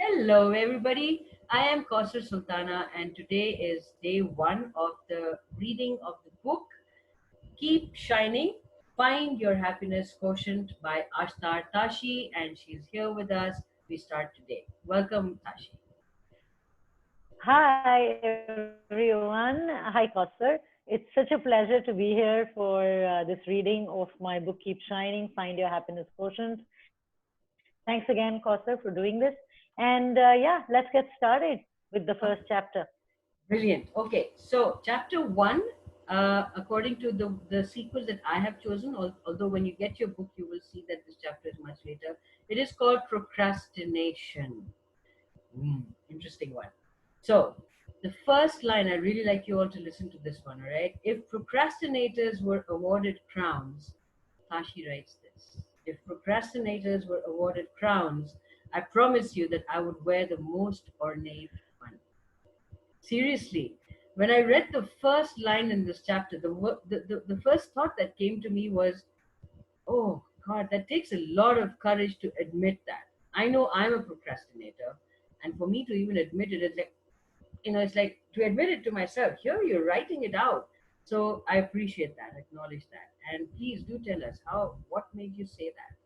Hello, everybody. I am Kausar Sultana, and today is day one of the reading of the book Keep Shining, Find Your Happiness Quotient by Ashtar Tashi, and she's here with us. We start today. Welcome, Tashi. Hi, everyone. Hi, Kausar. It's such a pleasure to be here for this reading of my book, Keep Shining, Find Your Happiness Quotient. Thanks again, Kausar, for doing this. And let's get started with the first Oh, chapter. brilliant. Okay, so chapter one, according to the sequence that I have chosen, although when you get your book, you will see that this chapter is much later. It is called Procrastination. Interesting one. So, the first line, I really like you all to listen to this one, all right? If procrastinators were awarded crowns, Tashi writes this. If procrastinators were awarded crowns, I promise you that I would wear the most ornate one. Seriously, when I read the first line in this chapter, the first thought that came to me was, oh God, that takes a lot of courage to admit that. I know I'm a procrastinator, and for me to even admit it is like, it's like to admit it to myself. Here you're writing it out. So I appreciate that, acknowledge that. And please do tell us what made you say that?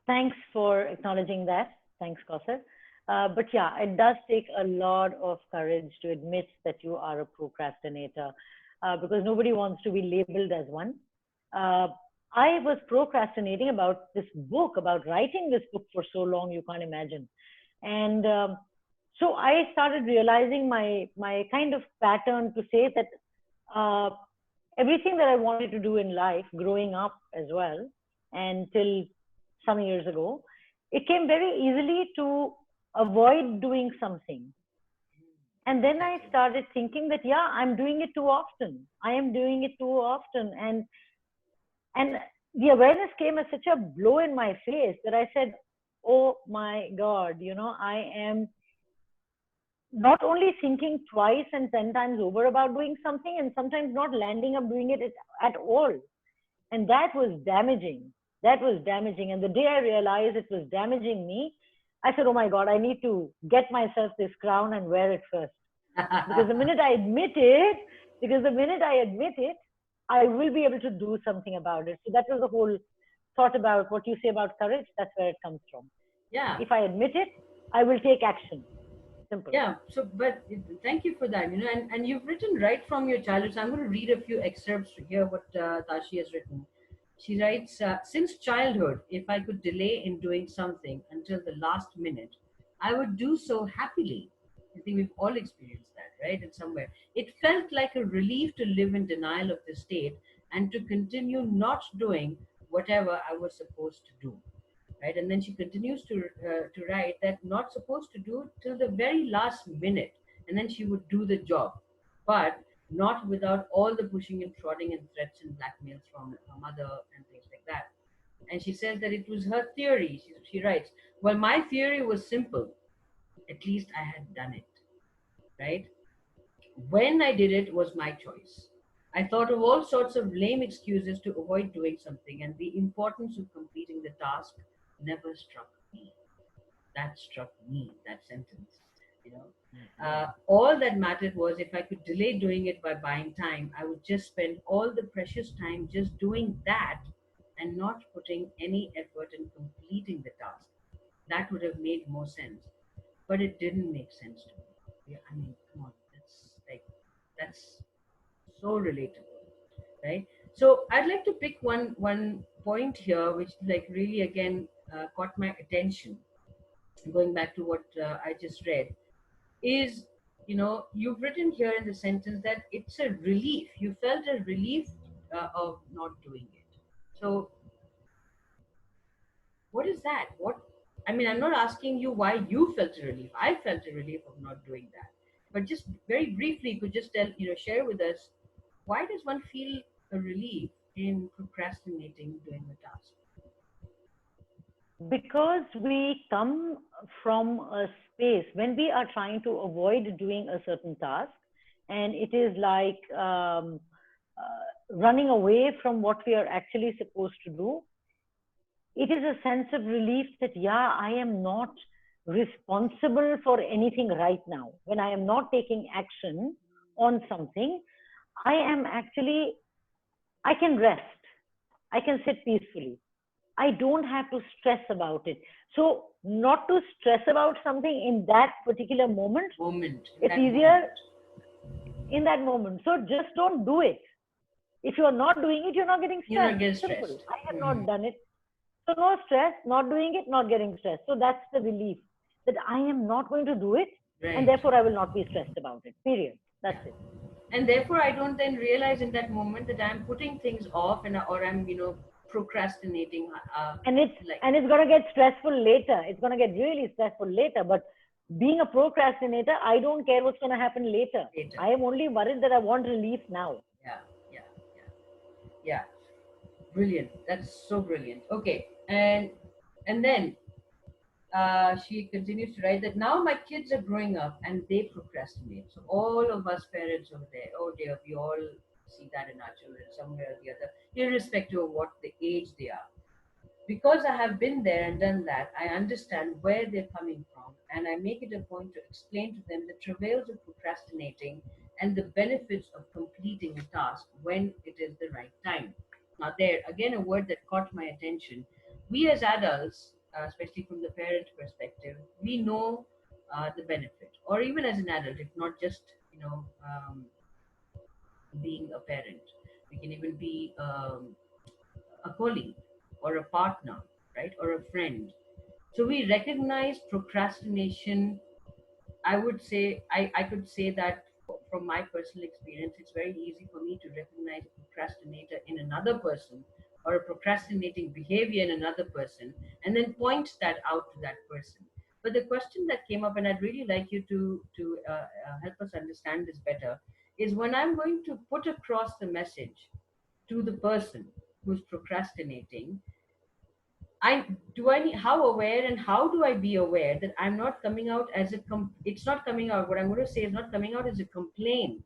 Thanks for acknowledging that. Thanks, Kausar. But yeah, it does take a lot of courage to admit that you are a procrastinator because nobody wants to be labeled as one. Uh, I was procrastinating about this book, about writing this book for so long, you can't imagine. And so I started realizing my kind of pattern to say that uh, everything that I wanted to do in life, growing up as well, until some years ago, it came very easily to avoid doing something. And then I Exactly. started thinking that, yeah, I'm doing it too often. I am doing it too often. And the awareness came as such a blow in my face that I said, oh my God, I am not only thinking twice and 10 times over about doing something and sometimes not landing up doing it at all. And that was damaging. That was damaging. And the day I realized it was damaging me, I said, oh my God, I need to get myself this crown and wear it first. Because the minute I admit it, because the minute I admit it, I will be able to do something about it. So that was the whole thought about what you say about courage. That's where it comes from. Yeah. If I admit it, I will take action. Simple. Yeah, thank you for that. And you've written right from your childhood. So I'm going to read a few excerpts to hear what Tashi has written. She writes, since childhood, if I could delay in doing something until the last minute, I would do so happily. I think we've all experienced that, right? In somewhere. It felt like a relief to live in denial of the state and to continue not doing whatever I was supposed to do, right? And then she continues to write that not supposed to do till the very last minute, and then she would do the job, but not without all the pushing and prodding and threats and blackmails from her mother and things like that. And she says that it was her theory. She writes, well, my theory was simple. At least I had done it, right? When I did it was my choice. I thought of all sorts of lame excuses to avoid doing something, and the importance of completing the task never struck me. That struck me, that sentence. You know, all that mattered was if I could delay doing it by buying time, I would just spend all the precious time just doing that and not putting any effort in completing the task. That would have made more sense, but it didn't make sense to me. Yeah, I mean, come on, that's so relatable, right? So I'd like to pick one point here, which like really again caught my attention. Going back to what I just read, is you've written here in the sentence that it's a relief. You felt a relief of not doing it. So what is that? What I mean, I'm not asking you why you felt a relief. I felt a relief of not doing that. But just very briefly, you could just share with us, why does one feel a relief in procrastinating doing a task? Because we come from a space when we are trying to avoid doing a certain task, and it is like running away from what we are actually supposed to do. it is a sense of relief that, yeah, I am not responsible for anything right now. When I am not taking action on something, I am actually, I can rest. I can sit peacefully. I don't have to stress about it. So, not to stress about something in that particular moment, Moment, in it's that easier moment. in that moment. So, just don't do it. If you are not doing it, you're not getting You're stressed. not getting Simple. stressed. I have Hmm. not done it. So, no stress, not doing it, not getting stressed. So, that's the relief that I am not going to do it, and Right. therefore I will not be stressed about it. Period. Yeah. That's it. And therefore, I don't then realize in that moment that I'm putting things off, and or I'm, procrastinating. And it's Like and it's going to get stressful later. It's going to get really stressful later. But being a procrastinator, I don't care what's going to happen later. later. I am only worried that I want relief now. Yeah. Yeah. Yeah. Yeah. Brilliant. That's so brilliant. Okay. And then she continues to write that now my kids are growing up and they procrastinate. So all of us parents over there, oh dear, we all see that in our children somewhere or the other, irrespective of what the age they are. Because I have been there and done that, I understand where they're coming from, and I make it a point to explain to them the travails of procrastinating and the benefits of completing a task when it is the right time. Now, there again, a word that caught my attention. We as adults, especially from the parent perspective, we know the benefit, or even as an adult, if not just being a parent, we can even be a colleague or a partner, right, or a friend. So we recognize procrastination. I would say, I could say that from my personal experience, it's very easy for me to recognize a procrastinator in another person or a procrastinating behavior in another person and then point that out to that person. But the question that came up, and I'd really like you to help us understand this better, is when I'm going to put across the message to the person who's procrastinating, I do I need how aware and how do I be aware that I'm not coming out as it's not coming out, what I'm going to say is not coming out as a complaint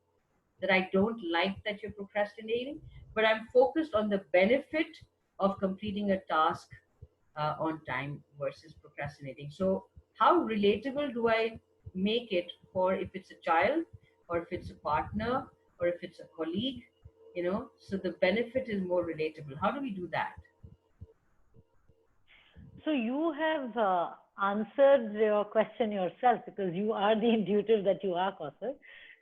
that I don't like that you're procrastinating, but I'm focused on the benefit of completing a task on time versus procrastinating. So how relatable do I make it for if it's a child or if it's a partner or if it's a colleague, so the benefit is more relatable. How do we do that? So you have answered your question yourself because you are the intuitive that you are, Kausar.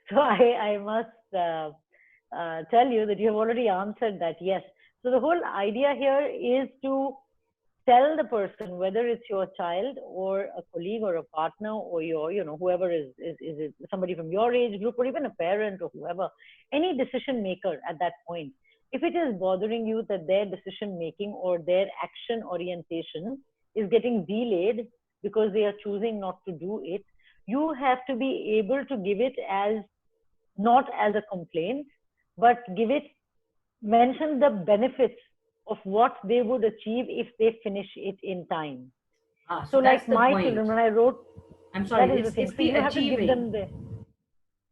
So I must tell you that you have already answered that. Yes. So the whole idea here is to tell the person, whether it's your child or a colleague or a partner or your, whoever is somebody from your age group or even a parent or whoever, any decision maker at that point. If it is bothering you that their decision making or their action orientation is getting delayed because they are choosing not to do it, you have to be able to give it as not as a complaint, but give it, mention the benefits of what they would achieve if they finish it in time. Ah, So, so that's like the my point. children, when I wrote, I'm that sorry, is the it's thing. So, the you have to give achieving. them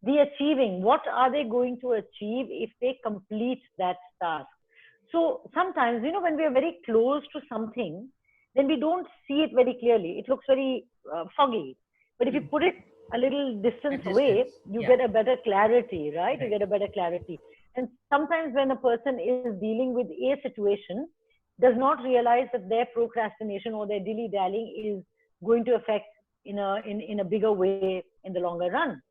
the achieving. What are they going to achieve if they complete that task? So, sometimes, when we are very close to something, then we don't see it very clearly. It looks very foggy. But if you Hmm. put it a little At distance away, distance. you Yeah. get a better clarity, right? You Right. get a better clarity. And sometimes when a person is dealing with a situation, does not realize that their procrastination or their dilly dallying is going to affect in a bigger way in the longer run.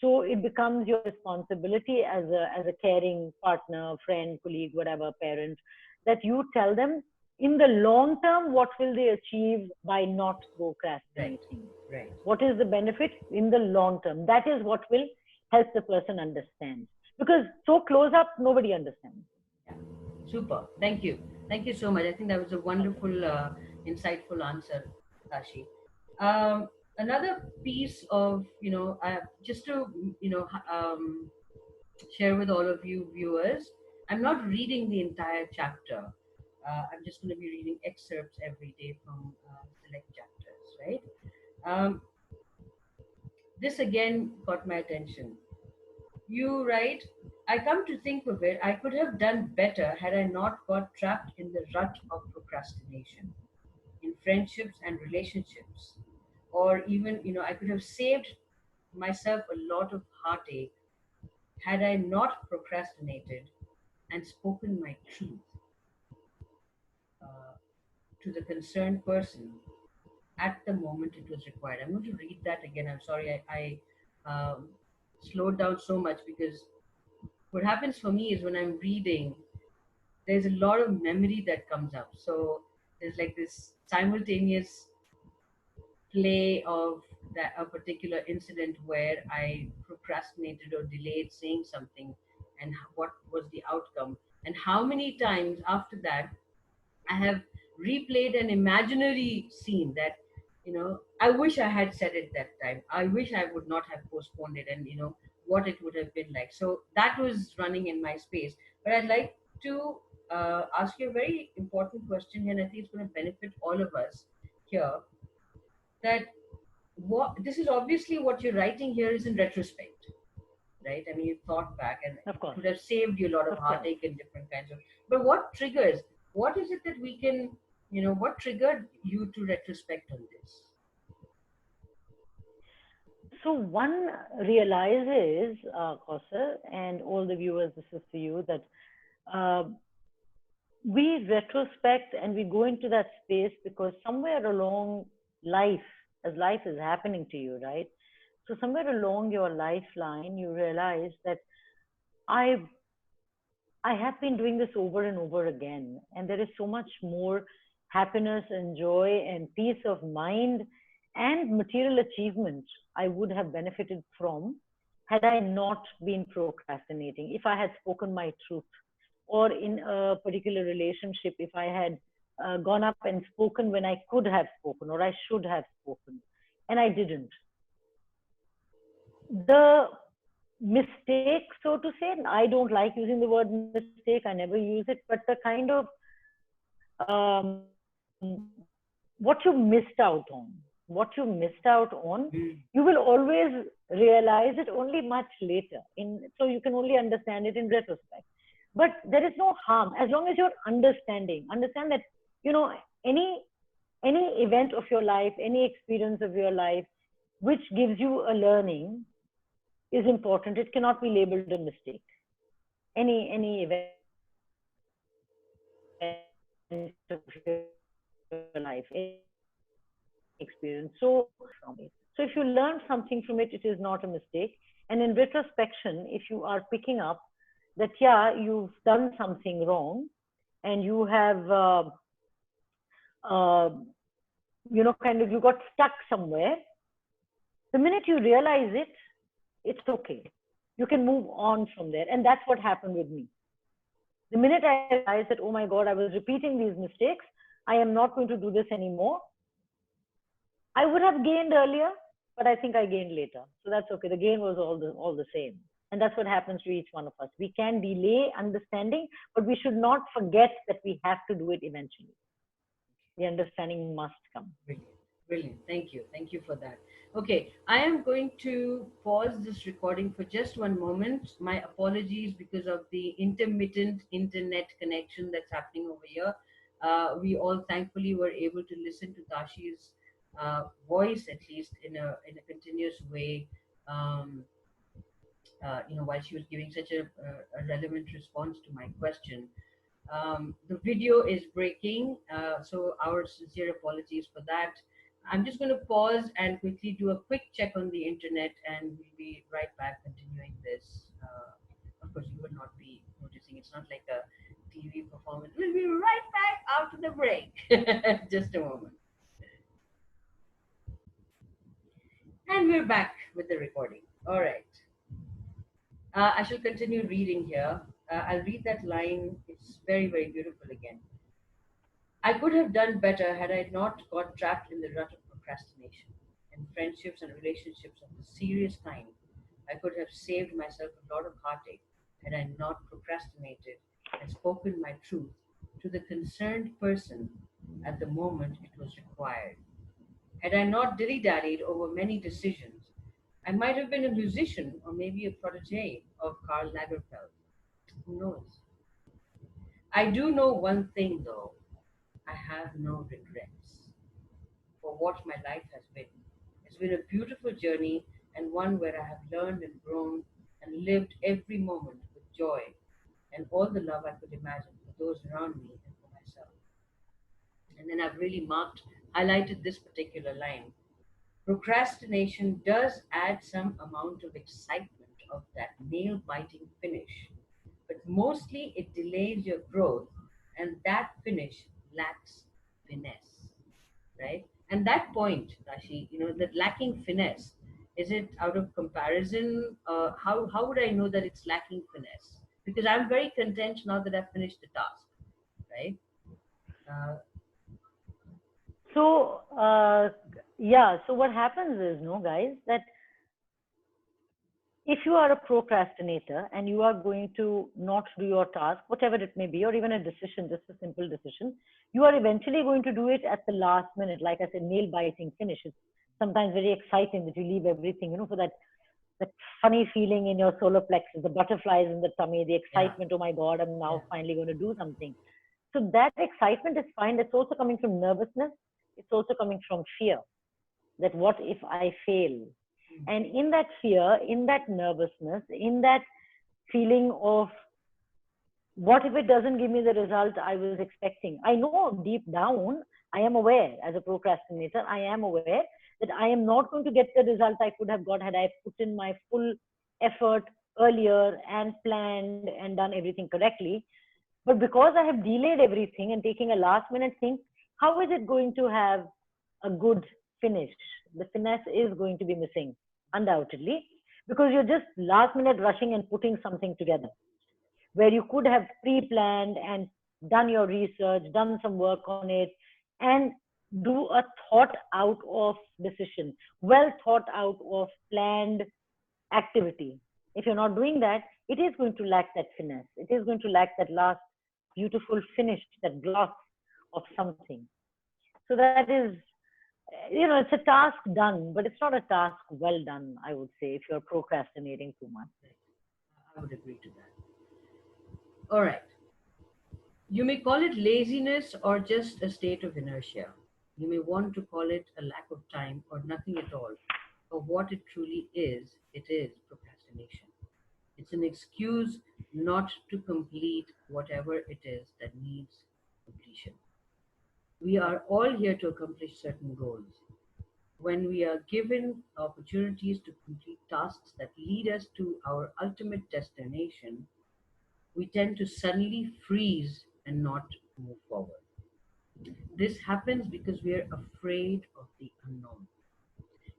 So it becomes your responsibility as a caring partner, friend, colleague, whatever, parent, that you tell them in the long term what will they achieve by not Right. procrastinating. Right. What is the benefit in the long term? That is what will help the person understand. Because so close up, nobody understands. Yeah. Super. Thank you. Thank you so much. I think that was a Welcome. wonderful, insightful answer, Tashi. Another piece of, just to, share with all of you viewers, I'm not reading the entire chapter. I'm just going to be reading excerpts every day from select chapters, right? Um, this again got my attention. You write, I come to think of it, I could have done better had I not got trapped in the rut of procrastination. in friendships and relationships. Or even, I could have saved myself a lot of heartache had I not procrastinated and spoken my truth uh, to the concerned person at the moment it was required. I'm going to read that again. I'm sorry, I slowed down so much because what happens for me is when I'm reading, there's a lot of memory that comes up. So there's like this simultaneous play of that a particular incident where I procrastinated or delayed saying something, and what was the outcome, and how many times after that I have replayed an imaginary scene that, I wish I had said it that time. I wish I would not have postponed it, and what it would have been like. So that was running in my space. But I'd like to ask you a very important question here, and I think it's going to benefit all of us here. That what this is obviously what you're writing here is in retrospect, right? I mean, you thought back, and Of it course. could have saved you a lot of Of course. heartache and different kinds of. But what triggers? What is it that we can, what triggered you to retrospect on this? So one realizes, Kaushal, and all the viewers, this is for you, that uh, we retrospect and we go into that space because somewhere along life, as life is happening to you, right? So somewhere along your lifeline, you realize that I I have been doing this over and over again, and there is so much more happiness and joy and peace of mind and material achievement I would have benefited from had I not been procrastinating, if I had spoken my truth, or in a particular relationship, if I had gone up and spoken when I could have spoken or I should have spoken, and I didn't. The mistake, so to say, I don't like using the word mistake, I never use it, but the kind of what you missed out on, you will Mm. always realize it only much later. So you can only understand it in retrospect. But there is no harm as long as you're understanding. Understand that you know any any event of your life, any experience of your life, which gives you a learning is important. It cannot be labeled a mistake. Any event of your life, any experience of your life, any experience. So if you learn something from it, it is not a mistake. And in retrospection, if you are picking up that, yeah, you've done something wrong and you have, uh, kind of, you got stuck somewhere, the minute you realize it, it's okay. You can move on from there. And that's what happened with me. The minute I realized that, oh my God, I was repeating these mistakes, I am not going to do this anymore. I would have gained earlier, but I think I gained later. So that's okay. The gain was all the same. And that's what happens to each one of us. We can delay understanding, but we should not forget that we have to do it eventually. The understanding must come. Brilliant. Brilliant. Thank you. Thank you for that. Okay, I am going to pause this recording for just one moment. My apologies because of the intermittent internet connection that's happening over here. We all thankfully were able to listen to Tashi's voice, at least in a continuous way. Um, while she was giving such a relevant response to my question. The video is breaking, so our sincere apologies for that. I'm just going to pause and quickly do a quick check on the internet, and we'll be right back continuing this. Of course, you will not be noticing. It's not like a TV performance. We'll be right back after the break. Just a moment. And we're back with the recording. All right. I shall continue reading here. I'll read that line. It's very, very beautiful again. I could have done better had I not got trapped in the rut of procrastination. In friendships and relationships of a serious kind, I could have saved myself a lot of heartache had I not procrastinated and spoken my truth to the concerned person at the moment it was required. Had I not dilly dallied over many decisions, I might have been a musician or maybe a protege of Karl Lagerfeld. Who knows? I do know one thing though, I have no regrets. what my life has been. It's been a beautiful journey and one where I have learned and grown and lived every moment with joy and all the love I could imagine for those around me and for myself. And then I've really highlighted this particular line. Procrastination does add some amount of excitement of that nail biting finish, but mostly it delays your growth, and that finish lacks finesse, right? And that point, Tashi, that lacking finesse, is it out of comparison? How would I know that it's lacking finesse? Because I'm very content now that I've finished the task, right? Uh, So, yeah, so what happens is, no, guys, that if you are a procrastinator and you are going to not do your task, whatever it may be, or even a decision, just a simple decision, you are eventually going to do it at the last minute. Like I said, nail biting finish. It's sometimes very exciting that you leave everything, for that funny feeling in your solar plexus, the butterflies in the tummy, the yeah, excitement, oh my God, I'm yeah. now finally going to do something. So that excitement is fine. It's also coming from nervousness. It's also coming from fear, that what if I fail? Mm. And in that fear, in that nervousness, in that feeling of what if it doesn't give me the result I was expecting? I know deep down, I am aware as a procrastinator, I am aware that I am not going to get the result I could have got had I put in my full effort earlier and planned and done everything correctly. But because I have delayed everything and taking a last minute thing, how is it going to have a good finish? The finesse is going to be missing, undoubtedly, because you're just last minute rushing and putting something together where you could have pre planned and done your research, done some work on it, and do a thought out of decision, well thought out of planned activity. If you're not doing that, it is going to lack that finesse. It is going to lack that last beautiful finish, that gloss of something. So that is, it's a task done, but it's not a task well done, I would say, if you're procrastinating too much. Right. I would agree to that. All right. You may call it laziness or just a state of inertia. You may want to call it a lack of time or nothing at all. But what it truly is, it is procrastination. It's an excuse not to complete whatever it is that needs completion. We are all here to accomplish certain goals. When we are given opportunities to complete tasks that lead us to our ultimate destination, we tend to suddenly freeze and not move forward. This happens because we are afraid of the unknown.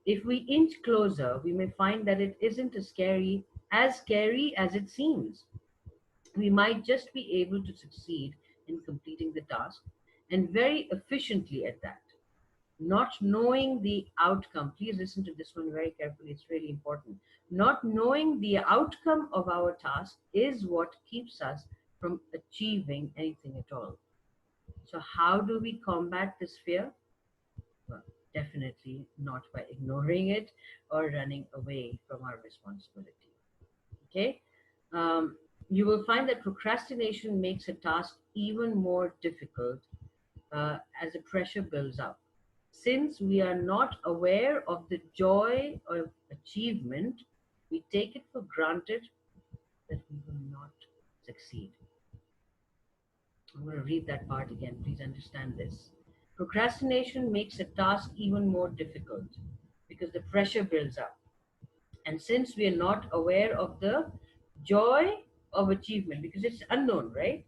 If we inch closer, we may find that it isn't as scary as it seems. We might just be able to succeed in completing the task, and very efficiently at that. Not knowing the outcome, please listen to this one very carefully, it's really important. Not knowing the outcome of our task is what keeps us from achieving anything at all. So, how do we combat this fear? Well, definitely not by ignoring it or running away from our responsibility. Okay? Um, you will find that procrastination makes a task even more difficult as the pressure builds up. Since we are not aware of the joy of achievement, we take it for granted that we will not succeed. I'm going to read that part again. Please understand this. Procrastination makes a task even more difficult because the pressure builds up. And since we are not aware of the joy of achievement, because it's unknown, right?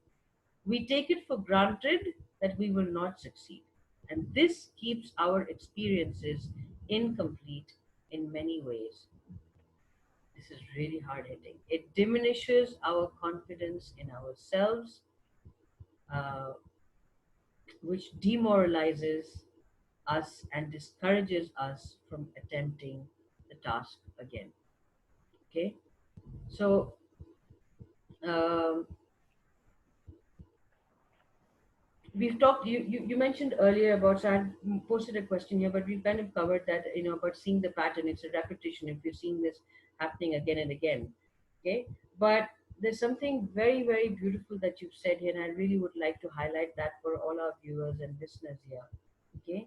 We take it for granted that we will not succeed. And this keeps our experiences incomplete in many ways. This is really hard hitting. It diminishes our confidence in ourselves, uh, which demoralizes us and discourages us from attempting the task again. Okay, so um, we've talked. You mentioned earlier about. So I posted a question here, but we've kind of covered that. About seeing the pattern. It's a repetition. If you're seeing this happening again and again, okay. But there's something very very beautiful that you've said here, and I really would like to highlight that for all our viewers and listeners here. Okay,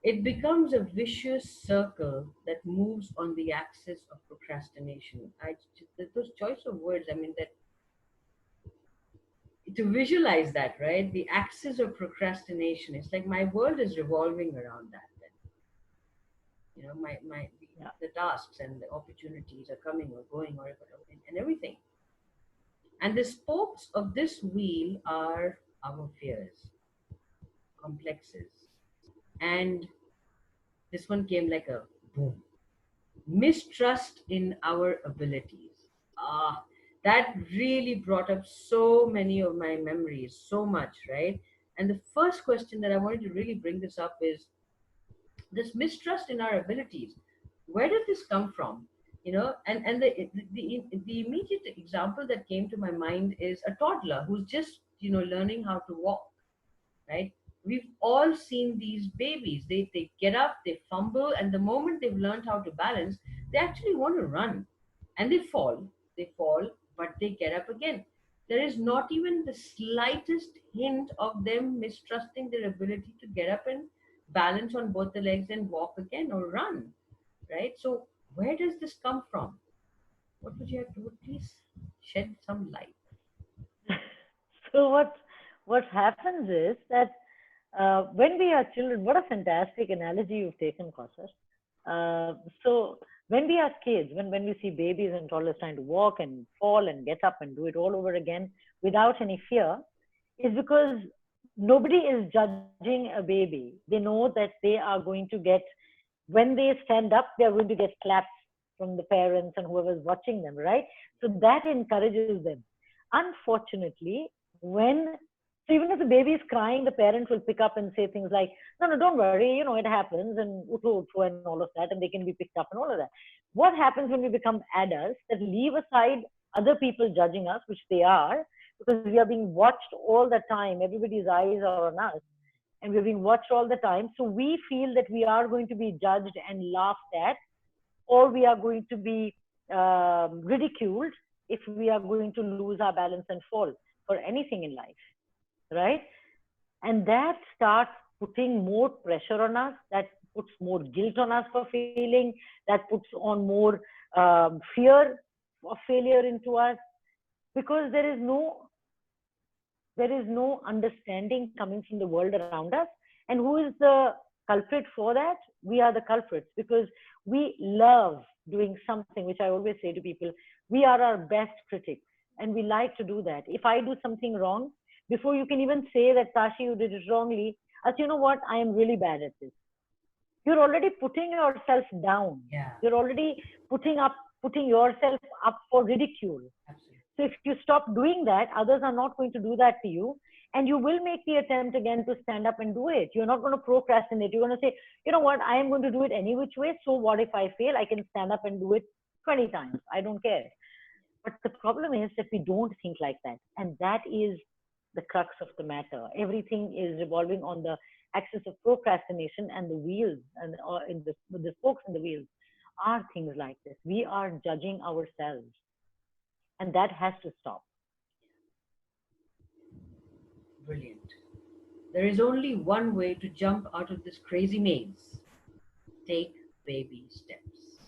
it becomes a vicious circle that moves on the axis of procrastination. Those choice of words, I mean, that to visualize that, right? The axis of procrastination. It's like my world is revolving around that. Then, Yeah. the tasks and the opportunities are coming or going and everything. And the spokes of this wheel are our fears, complexes, and this one came like a boom. Mistrust in our abilities. Ah, that really brought up so many of my memories, so much, right? And the first question that I wanted to really bring this up is this mistrust in our abilities. Where did this come from? And the immediate example that came to my mind is a toddler who's just learning how to walk, right? We've all seen these babies. They get up, they fumble, and the moment they've learned how to balance, they actually want to run. And they fall, but they get up again. There is not even the slightest hint of them mistrusting their ability to get up and balance on both the legs and walk again or run, right? So, where does this come from? What would you have to please shed some light? So what happens is that when we are children, what a fantastic analogy you've taken, Kaushal. So when we are kids, when we see babies and toddlers trying to walk and fall and get up and do it all over again without any fear, is because nobody is judging a baby. They know that they are going to get, when they stand up, they are going to get claps from the parents and whoever's watching them, right? So that encourages them. Unfortunately, when so even if the baby is crying, the parent will pick up and say things like, "No, no, don't worry. It happens," and uthu uthu and all of that, and they can be picked up and all of that. What happens when we become adults that leave aside other people judging us, which they are, because we are being watched all the time. Everybody's eyes are on us, and we're being watched all the time. So we feel that we are going to be judged and laughed at, or we are going to be ridiculed if we are going to lose our balance and fall for anything in life, right? And that starts putting more pressure on us, that puts more guilt on us for failing, that puts on more fear of failure into us, because there is no understanding coming from the world around us. And who is the culprit for that? We are the culprits, because we love doing something, which I always say to people, we are our best critics, and we like to do that. If I do something wrong, before you can even say that, Tashi, you did it wrongly, as you know what, I am really bad at this. You're already putting yourself down. Yeah, You're already putting yourself up for ridicule. absolutely. So if you stop doing that, others are not going to do that to you. And you will make the attempt again to stand up and do it. You're not going to procrastinate. You're going to say, you know what, I am going to do it any which way. So what if I fail? I can stand up and do it 20 times. I don't care. But the problem is that we don't think like that. And that is the crux of the matter. Everything is revolving on the axis of procrastination, and the wheels and in the spokes and the wheels are things like this. We are judging ourselves, and that has to stop. Brilliant. There is only one way to jump out of this crazy maze. Take baby steps.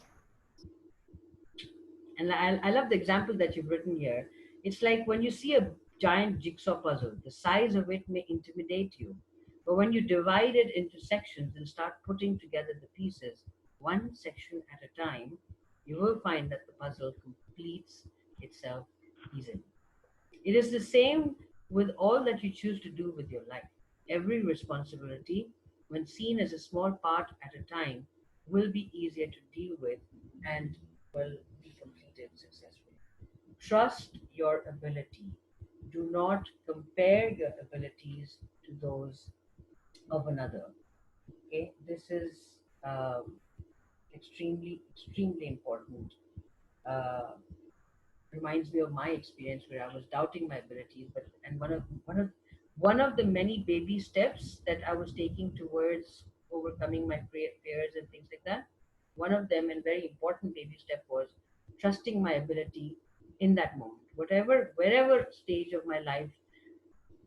And I love the example that you've written here. It's like when you see a giant jigsaw puzzle, the size of it may intimidate you. But when you divide it into sections and start putting together the pieces, one section at a time, you will find that the puzzle completes itself easily. It is the same with all that you choose to do with your life. Every responsibility, when seen as a small part at a time, will be easier to deal with and will be completed successfully. Trust your ability. Do not compare your abilities to those of another. Okay, this is extremely important. Uh, Reminds me of my experience where I was doubting my abilities, but and one of the many baby steps that I was taking towards overcoming my fears and things like that. One of them and very important baby step was trusting my ability in that moment, whatever wherever stage of my life,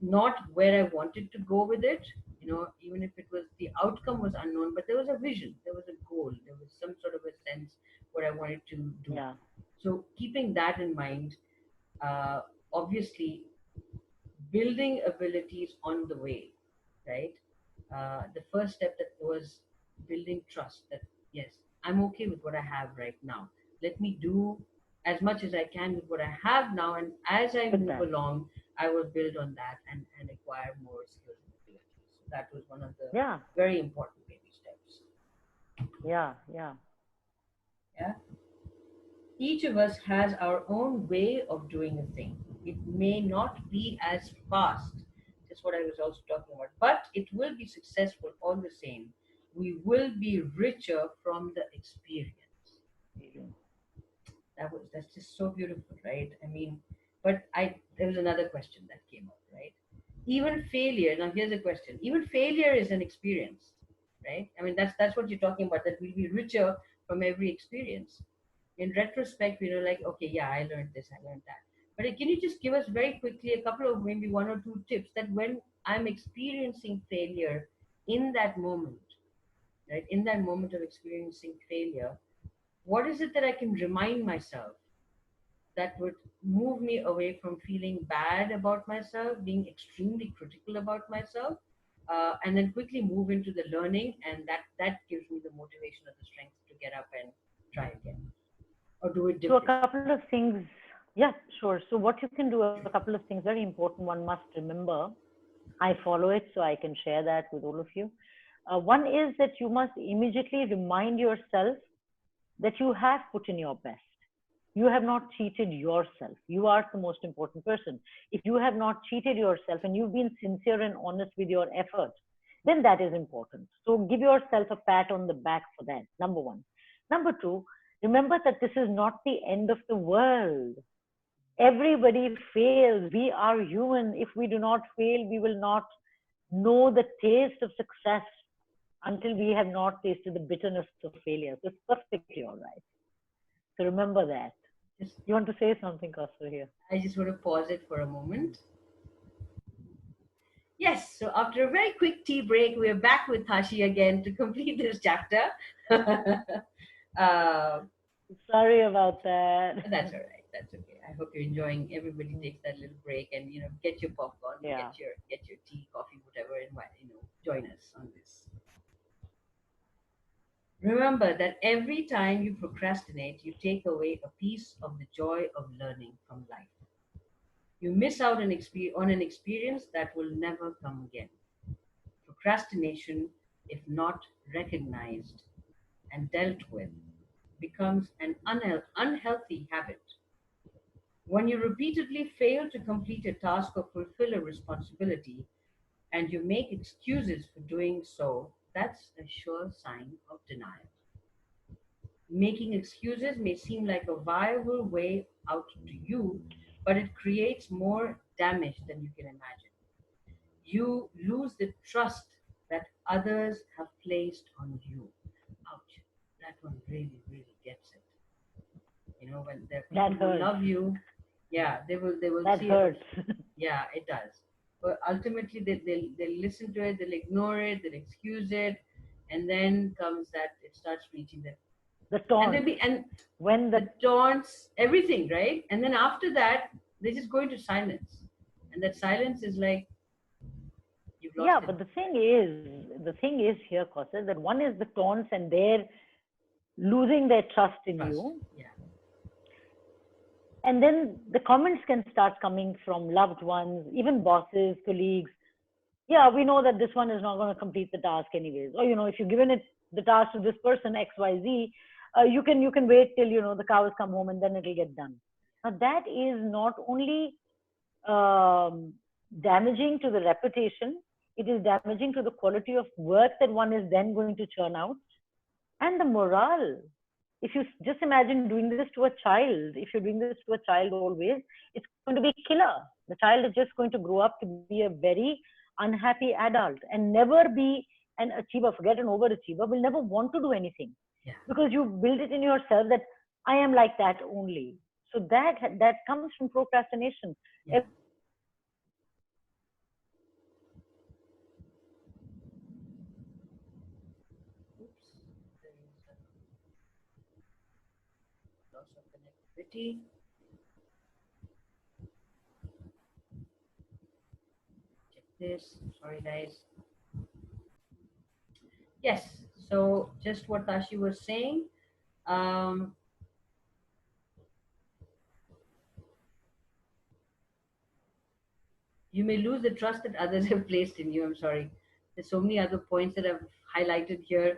not where I wanted to go with it, even if it was the outcome was unknown, but there was a vision, there was a goal, there was some sort of a sense what I wanted to do. Yeah. So keeping that in mind, uh, obviously building abilities on the way, right? The first step that was building trust that yes, I'm okay with what I have right now. Let me do as much as I can with what I have now, and as I With move that. along, I will build on that and acquire more skills and abilities. So that was one of the Yeah. very important baby steps. Yeah. Yeah. Yeah. Each of us has our own way of doing a thing. It may not be as fast, that's what I was also talking about, but it will be successful all the same. We will be richer from the experience. That's just so beautiful, right? I mean, but I there was another question that came up, right? Even failure. Now here's a question. Even failure is an experience, right? I mean, that's what you're talking about. That we'll be richer from every experience. In retrospect, like, okay, yeah, I learned this, I learned that. But can you just give us very quickly a couple of maybe one or two tips that when I'm experiencing failure in that moment, right? In that moment of experiencing failure, what is it that I can remind myself that would move me away from feeling bad about myself, being extremely critical about myself, and then quickly move into the learning, and that gives me the motivation or the strength to get up and try again or do it So a differently. couple of things. Yeah, sure. So what you can do, a couple of things, very important. One must remember. I follow it, so I can share that with all of you. One is that you must immediately remind yourself that you have put in your best. You have not cheated yourself. You are the most important person. If you have not cheated yourself and you've been sincere and honest with your effort, then that is important. So give yourself a pat on the back for that, number one. Number two, remember that this is not the end of the world. Everybody fails. We are human. If we do not fail, we will not know the taste of success until we have not tasted the bitterness of failure. So it's perfectly all right. So remember that. Just You want to say something, Kaustubh, here? I just want to pause it for a moment. Yes, so after a very quick tea break, we're back with Tashi again to complete this chapter. uh, Sorry about that. that's all right. That's okay. I hope you're enjoying. Everybody takes that little break and get your popcorn, Yeah. get your tea, coffee, whatever, and join us on this. Remember that every time you procrastinate, you take away a piece of the joy of learning from life. You miss out on an experience that will never come again. Procrastination, if not recognized and dealt with, becomes an unhealthy habit. When you repeatedly fail to complete a task or fulfill a responsibility, and you make excuses for doing so, that's a sure sign of denial. Making excuses may seem like a viable way out to you, but it creates more damage than you can imagine. You lose the trust that others have placed on you. Ouch. That one really, really gets it. When there are That people who hurts. love you, yeah, they will That see it. hurts. Yeah, it does. But ultimately, they'll listen to it, they'll ignore it, they'll excuse it, and then comes that it starts reaching the The and they'll taunts. be and When the taunts, everything, right? And then after that, they just go into silence, and that silence is like you've yeah, lost it, but the thing is here, Kausa, that one is the taunts and they're losing their trust in trust. you. Yeah, And then the comments can start coming from loved ones, even bosses, colleagues. Yeah, we know that this one is not going to complete the task anyways. Or, if you've given it the task to this person, XYZ, you can wait till, the cows come home and then it'll get done. Now that is not only um, damaging to the reputation, it is damaging to the quality of work that one is then going to churn out and the morale. If you just imagine doing this to a child, if you're doing this to a child always, it's going to be killer. The child is just going to grow up to be a very unhappy adult and never be an achiever. Forget an overachiever, will never want to do anything yeah, because you build it in yourself that I am like that only. So that comes from procrastination. yeah. Loss of connectivity. Check this. Sorry, guys. Yes. So just what Tashi was saying. Um, you may lose the trust that others have placed in you. I'm sorry. There's so many other points that I've highlighted here.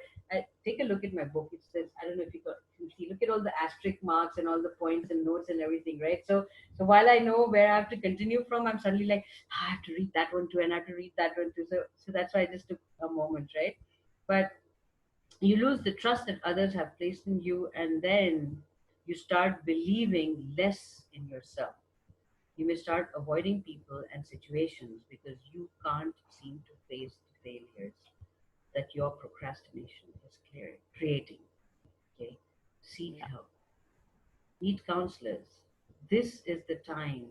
Take a look at my book. It says, I don't know if you can see, look at all the asterisk marks and all the points and notes and everything, right? So while I know where I have to continue from, I'm suddenly like, "Ah, I have to read that one too, and I have to read that one too." So that's why I just took a moment, right? But you lose the trust that others have placed in you, and then you start believing less in yourself. You may start avoiding people and situations because you can't seem to face the failures that your procrastination is creating. Okay, seek Yeah. help, meet counselors. This is the time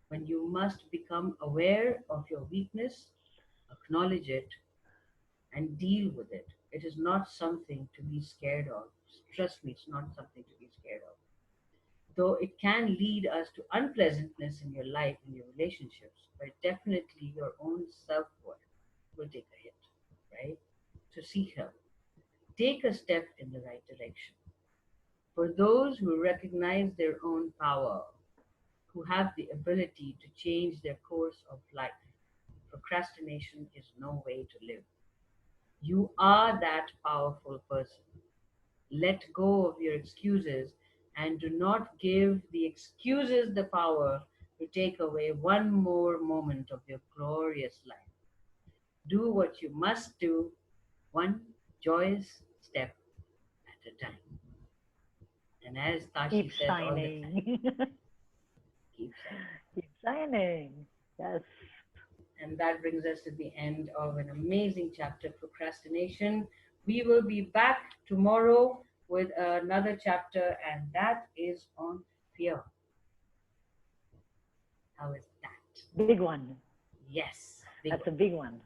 when you must become aware of your weakness, acknowledge it, and deal with it. It is not something to be scared of. Trust me, it's not something to be scared of. Though it can lead us to unpleasantness in your life and your relationships, but definitely your own self worth will take a hit, right? So seek help. Take a step in the right direction. For those who recognize their own power, who have the ability to change their course of life, procrastination is no way to live. You are that powerful person. Let go of your excuses and do not give the excuses the power to take away one more moment of your glorious life. Do what you must do, one joyous step at a time. And as Tashi Keep says all the time, shining. keep shining. Keep shining. Yes. And that brings us to the end of an amazing chapter, Procrastination. We will be back tomorrow with another chapter, and that is on fear. How is that? Big one. Yes, big That's one. a big one.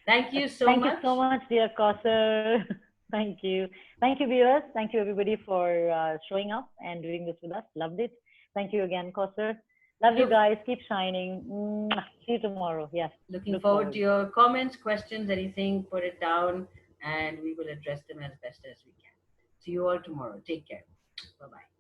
Thank you so Thank you so much. much, dear Kauser. Thank you. Thank you, viewers. Thank you, everybody, for showing up and doing this with us. Loved it. Thank you again, Kauser. Love you Look, guys. Keep shining. Mwah. See you tomorrow. Yes. looking Look forward forward. to your comments, questions, anything. Put it down, and we will address them as best as we can. See you all tomorrow. Take care. Bye bye.